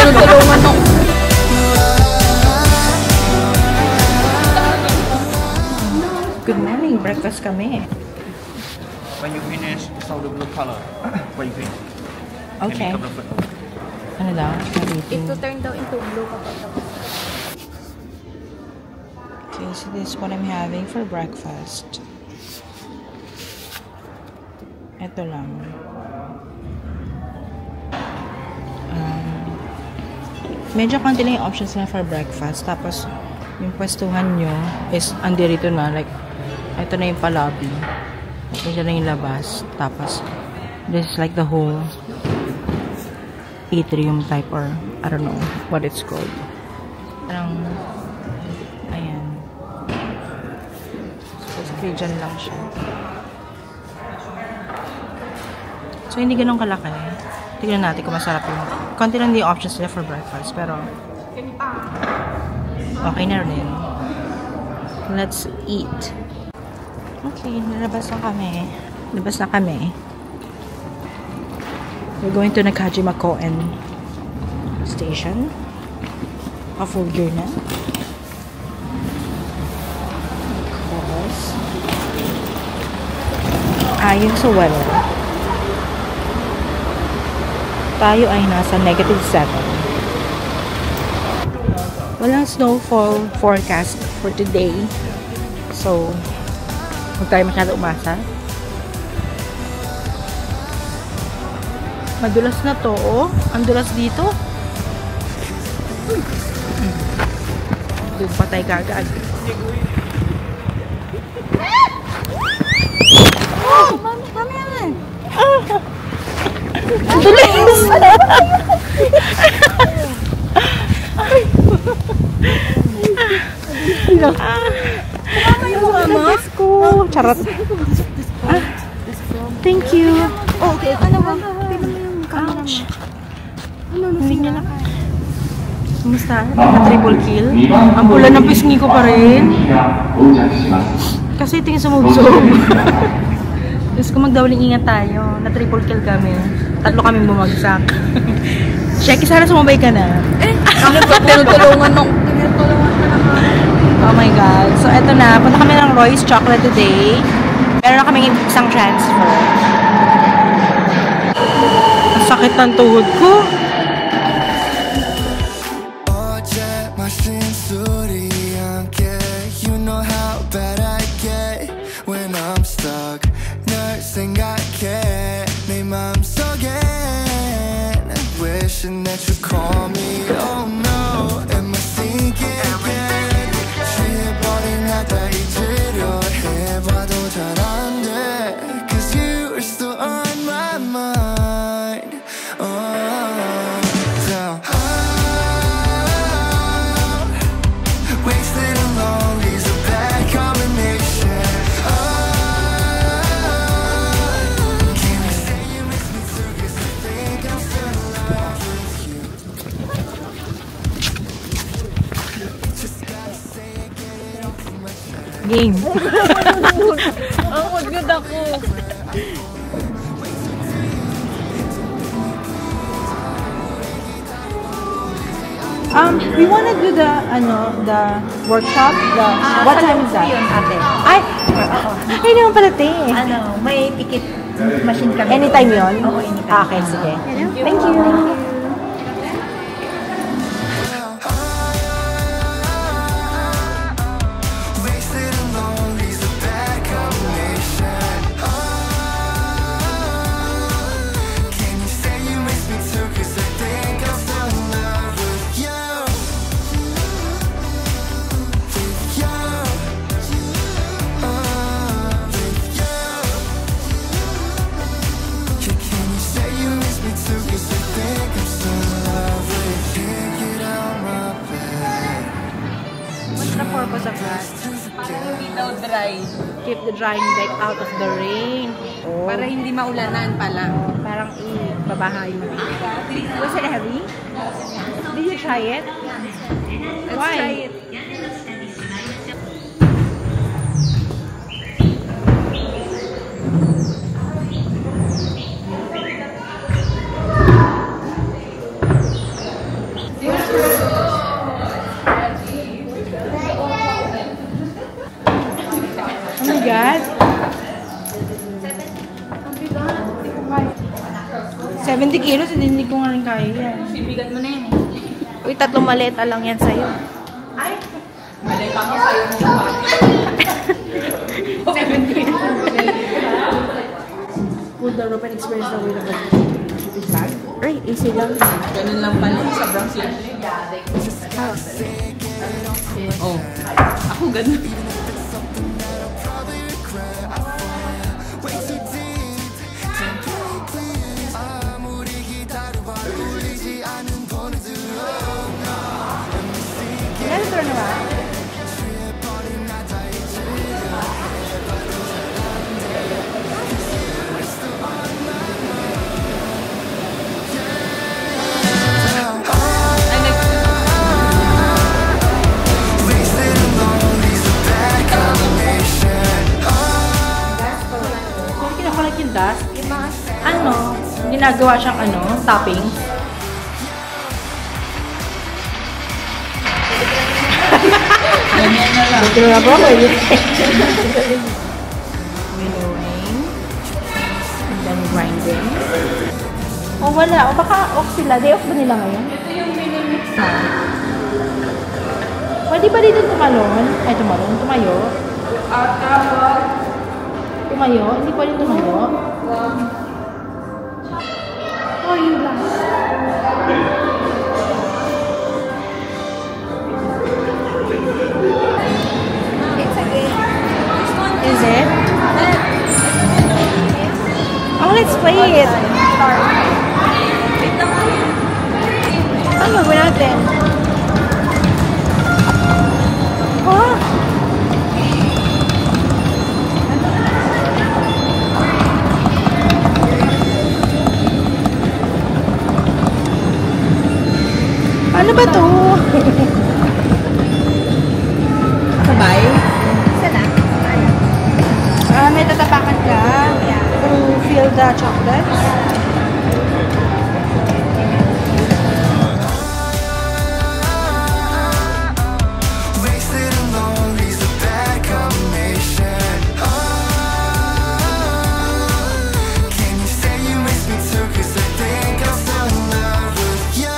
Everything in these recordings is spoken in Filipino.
tinutulungan mo. Good morning, breakfast kami. When you finish, show the blue color. When you finish. Okay. Ano daw? If to turn daw into blue kapag Okay, so this is what I'm having for breakfast. Ito lang. Medyo konti lang yung options na for breakfast. Tapos, yung pwestuhan nyo is andirito na. Like, ito na yung pa-lobby. Ito na yung labas. Tapos, this is like the whole atrium type or I don't know what it's called. Parang, ayan. So, basically, dyan lang siya. So, hindi ganun kalaki. Tignan natin kung masarap yung konti lang yung options nila for breakfast. Pero, okay na rin. Let's eat. Okay, nalabas na kami. Labas na kami. We're going to Nakajima Koen Station. A full gear na. Tapos, ayon sa weather, tayo ay nasa -7. Walang snowfall forecast for today. So, huwag tayo masyado umasa. Madulas na to, oh. Ang dulas dito. Doon patay kagad. Oh! Mami yan! Ang dulas! Mama yung mama? Charot. Thank you. oh, okay. Ano ba? Ouch. Hindi niya na kaya. Kumusta? Triple kill? Ang pula ng pisngi ko pa rin. Kasi tingin sumubsob. Tapos kung magdawaling ingat tayo, na triple kill kami. 3 kami bumagsak. Sheki, sana sumabay ka na. Ano ba? Tinutulungan mo. Oh my God. So, eto na. Punta kami ng Roy's Chocolate today. Meron na kaming isang transfer. Ang sakit ng tuhod ko. You know how bad I get when I'm stuck. Nursing I can't make my arms again. Wishing that you call me. Oh no, am I thinking again? Shitballing at the 이제려 해봐도 잘 안 돼. Cause you are still on my mind. Oh, down. Wasted alone is a bad combination. Can you say you miss me too? Cause I think I'm still in love with you. Just gotta say it, get it off of my chest. Game. Ang good ako. We wanna do the workshop. What time is that? Yun, ate. Ay! Ay, naman pala, te. May ticket machine kami. Anytime yun? Oo, anytime. Okay, sige. Thank you. Wasted alone is a bad combination. Can you say you miss me too? Cause I think I'm still in love with you. With you. With you. Can you say you miss me too? Cause I think I'm still in love with you. Can't get out my bed. What's the purpose of that? Para hindi daw dry. Keep the drying deck out of the rain. Oh. Para hindi maulanan pala. Parang ibabahay mo. Was it heavy? Did you try it? Let's Why? try it. 70 kilos, hindi ko nga rin kaya yan. Bibigat mo na yan. Uy, 3 maleta lang yan sa'yo. Ay! Maleta mo sa'yo mo sa bakit. 7 kilos. Food European experience na way naman. Ay, easy lang. Ganun lang pala sa Brazil. Oh. Ako ganun. Ganito na ba? Dust. Ano, ginagawa siyang topping. Ganyan na lang. Ito na po ako. Winnowing. And then grinding. O wala. O baka off sila. Day off ba nila ngayon? Ito yung minimix. Pwede ba dito tumalon? Ay, tumalon. Tumayo. Tumayo? Hindi pwede tumayo? Oh, yun lang. It's a game. Is it? Oh, let's play it. Ano gagawin natin? Oh! Ano ba to? Sabay? Isa lang. May tatapakan ka to feel the chocolates. Wasted and lonely's a bad combination. Can you say you miss me too? 'Cause I think I'm still in love with you.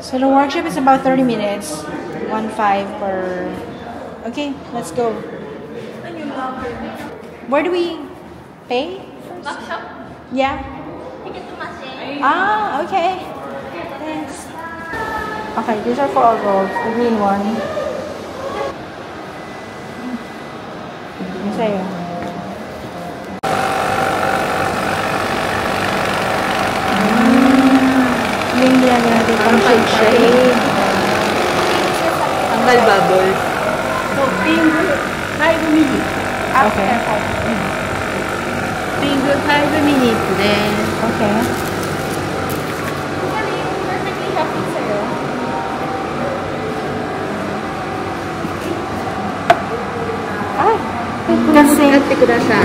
So the workshop is about 30 minutes. 1.5 per... Okay, let's go. Where do we pay? Workshop? Yeah. Ticket to machine. Ah, okay. Thanks. Okay, these are for our rolls. The green one. Yung sa'yo. Yung ginagawa natin pang shake. Tanggal bubble. So, finger 5 minutes. Okay. Finger 5 minutes then. Okay. Perfectly happy sa'yo. Ay! Kasi Kudasai.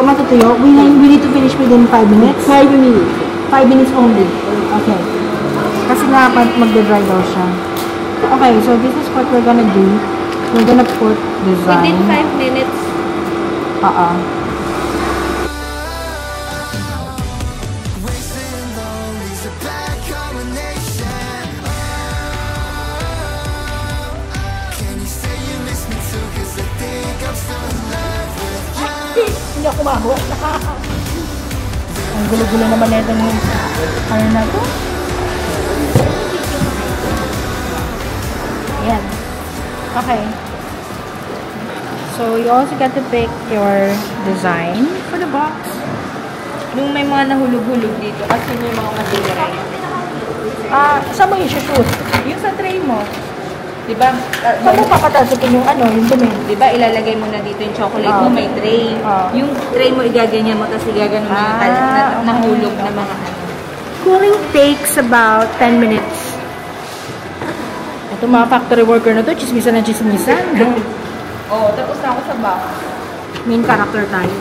matutuyo. We need to finish within 5 minutes. 5 minutes. 5 minutes only. Okay. Kasi nga magde-dry daw siya. Okay, so this is what we're gonna do. We're gonna put design. Within 5 minutes. Wasted and lonely's a bad combination. Can you say you miss me too? 'Cause I think I'm still in love with you. Hindi ako maho. Ang gulo-gulo naman na ito ng ano na to. Yan. Okay. So, you also got to pick your design for the box. Nung may mga nahulog-hulog dito kasi may mga matira. Saan mo yung shoot? Yung sa tray mo, di ba? Saan mo papatasukin yung yung dumi? Di ba ilalagay mo na dito yung chocolate mo, may tray. Yung tray mo igaganyan mo, tapos igaganon mo yung nahulog na mga Cooling takes about 10 minutes. Ito mga factory worker na to, chismisan na chismisan. tapos na ako sa box. Main character tayo.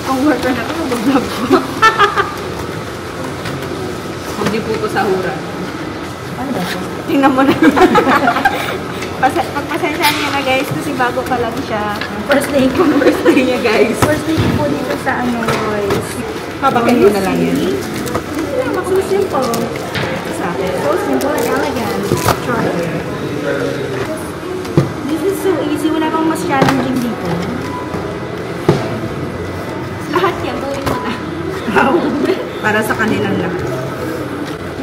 Ang worker na ito, mag-vlog ko. Hindi po ito sahuran. Ano ba ito? Tingnan mo na. Pagpasensya niya na guys, kasi bago pa lang siya. First day ko. First day niya guys. First day ko po dito sa boys. Papakain na lang yan. So simple. Sa akin. So simple and elegant. Try. This is so easy. Wala bang mas challenging dito. Lahat yan, gawin mo na. Para sa kanilang lahat.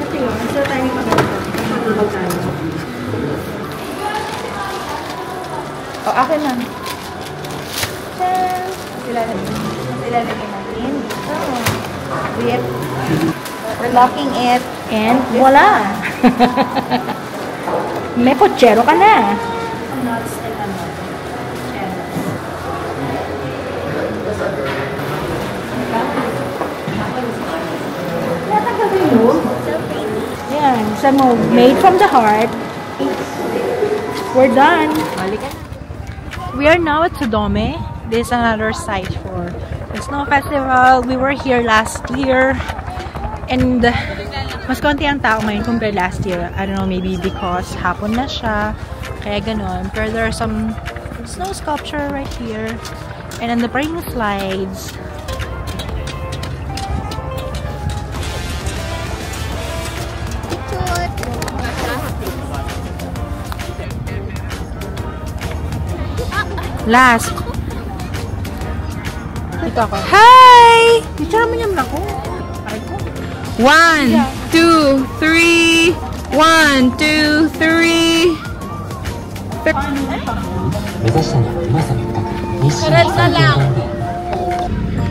Ito yun. Gusto tayo maganda. Matulog tayo. Akin na. Tchaam! Ilalagay natin. Whip. We're locking it. And voila! May pochero ka na. Yan. So, made from the heart. We're done. We are now at Sodome. This is another site for the Snow Festival. We were here last year. And mas konti ang tao ngayon compared last year. I don't know, maybe because hapon na siya. Kaya ganon. Pero there are some snow sculpture right here. And on the praying slides. Last. Dito ako. Hi! Picture naman yung ako. 1, 2, 3. 1, 2, 3.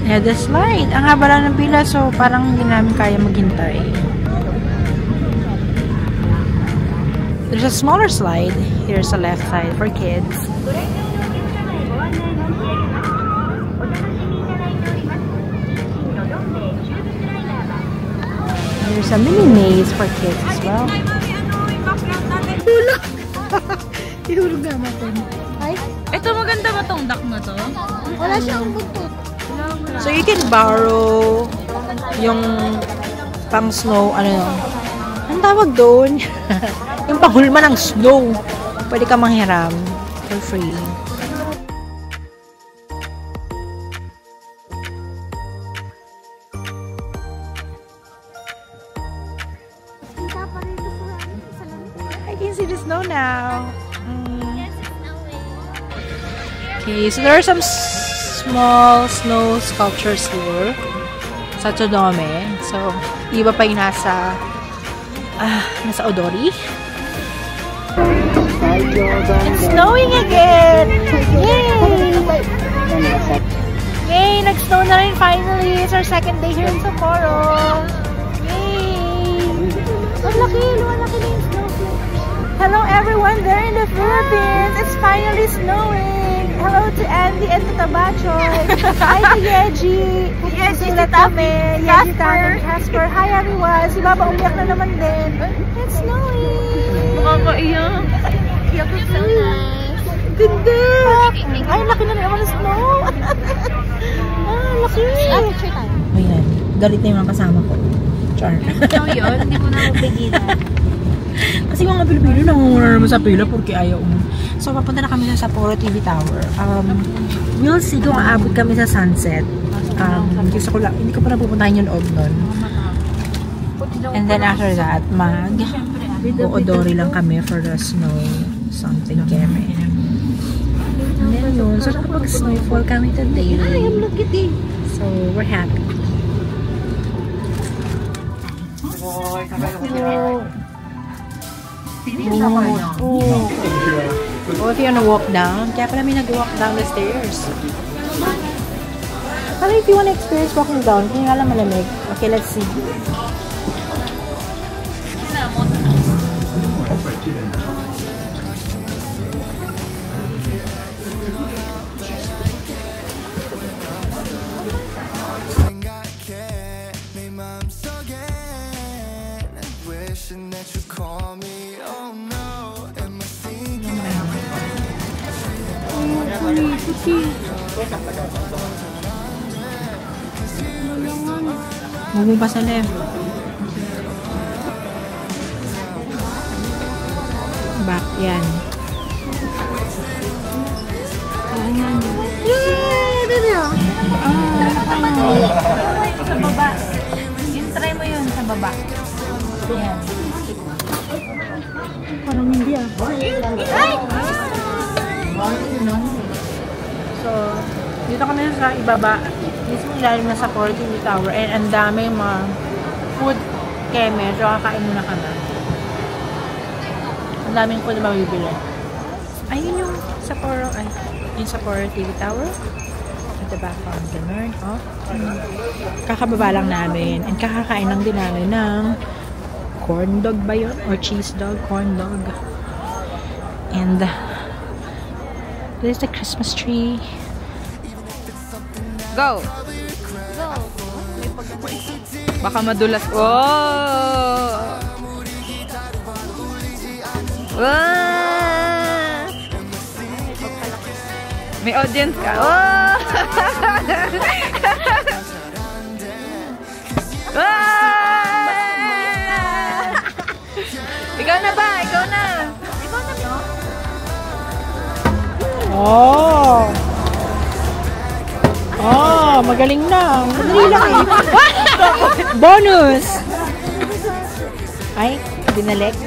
Yeah, the slide. Ang haba lang ng pila, so parang hindi namin kaya maghintay. There's a smaller slide. Here's the left side for kids. There's a mini maze for kids as well. Hulog! Ihulog naman ito. Ay? Ito maganda ba tong duck na to? Wala siyang butot. So you can borrow yung pang snow, ano yun? Ang tawag doon? Yung panghulma ng snow. Pwede ka manghiram for free. I can see the snow now. Okay, so there are some small snow sculptures here sa Sodome. So, iba pa yung nasa Odori. It's snowing again! Yay! Yay! Nag-snow na rin finally! It's our second day here in Sapporo! Yay! Ang laki na yung snowflake. Hello everyone there in the Philippines! It's finally snowing! Hello to Andy and to Tabachoy! Hi to Yeji! Yeji Tame! Yeji Tame! Casper! Hi everyone! Si Baba umiyak na naman din! It's snowing! Makakaiyak. Iyak is so nice. Ganda! Ay, laki na naman ng snow! Laki! Ayan, galit na yung mga kasama ko. Char. Ikaw yun, hindi ko na mapigilan. Kasi mga Pilipino nangunguna naman sa pila porque ayaw mo. So, papunta na kami sa Sapporo TV Tower. We'll see kung aabot kami sa sunset. Gusto ko lang, hindi ko pa napupuntahan yung loob nun. And then after that, Odori lang kami for the snow something keme. And then yun, so nakapag-snowfall kami today. So, we're happy. Oh, if you wanna walk down, kaya pala may nag-walk down the stairs. Parang if you wanna experience walking down, kaya nga lang malamig. Okay, let's see. That you call me, oh no, am I thinking? Huwag mo pa sa left. Back, yan. Sa baba. Yung try mo yun sa baba. Yan. Parang hindi ah. So, dito kami sa ibaba. Mismo ilalim na sa Coronado Tower. And ang dami mga food keme. So, kakain muna kami. Ang daming food na mabibili. Ayun yung Sapporo. Ay, yung Sapporo TV Tower. At the back of the Nerd. Oh. Kakababa lang namin. And kakakain lang din namin ng corn dog ba yun? Or cheese dog? Corn dog. And this is the Christmas tree. Go! Go! Baka madulas. Oh! Wow! May audience ka. Oh! Ikaw na ba? Ikaw na. Ikaw na. Oh! Oh, magaling na. Madali lang eh. Bonus! Ay, binalik.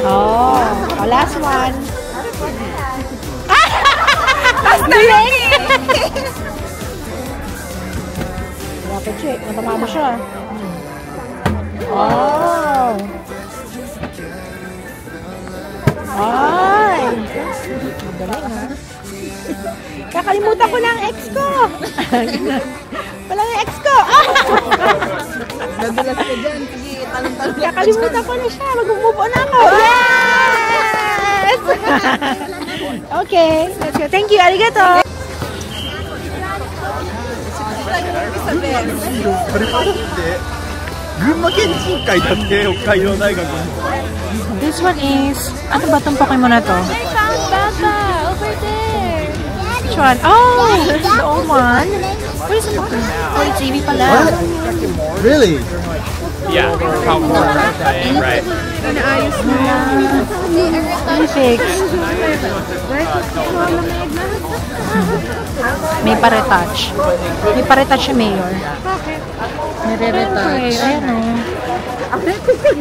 Oh, last one. Last na dapat siya, matama mo siya. Oh! Ay! Magaling ha. Kakalimutan ko na ang ex ko! Wala ang ex ko! Nadulas ka dyan. Sige, talong-talong. Kakalimutan ko na siya. Mag-move on ako. Yes! Okay, let's go. Thank you. Arigato! This one is, ano ba itong Pokemon na to? I found Baba over there. Which one? Oh! The old one? Where's the Pokemon? Oh, it's Eevee pala. Really? Yeah, right. Naayos na. Fix. May pa-retouch. May pa-retouch siya, Mayor. May re-retouch. Ayan o.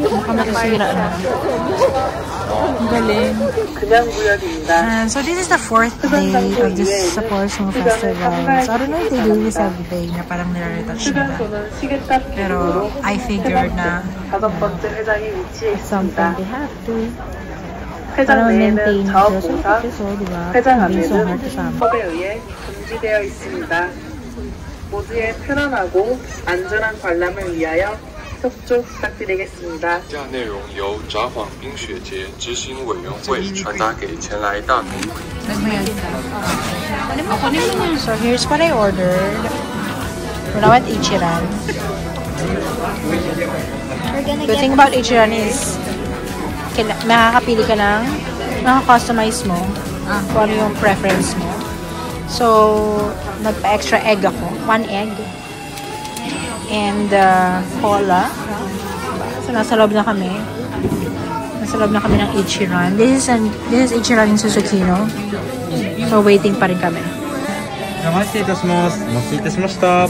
Mukhang matusira na. Ang galing. So this is the 4th day of this Sapporo Snow Festival. So I don't know if they do this every day na parang nire-retouch nila. Pero I figured na something they have to. Para maintain yung so, diba? Hindi so hard kasama. 법에 의해 금지되어 있습니다. 모두의 편안하고 안전한 관람을 위하여 협조 부탁드리겠습니다. 以下内容由札幌冰雪节执行委员会传达给前来大名。 So here's what I ordered. When I went Ichiran. The thing about Ichiran is makakapili ka ng makaka-customize mo kung ano yung preference mo. So, nagpa-extra egg ako. 1 egg. And cola. So, nasa loob na kami. Nasa loob na kami ng Ichiran. This is Ichiran in Susukino. So, waiting pa rin kami. お待たせいたします。お待たせいたしました。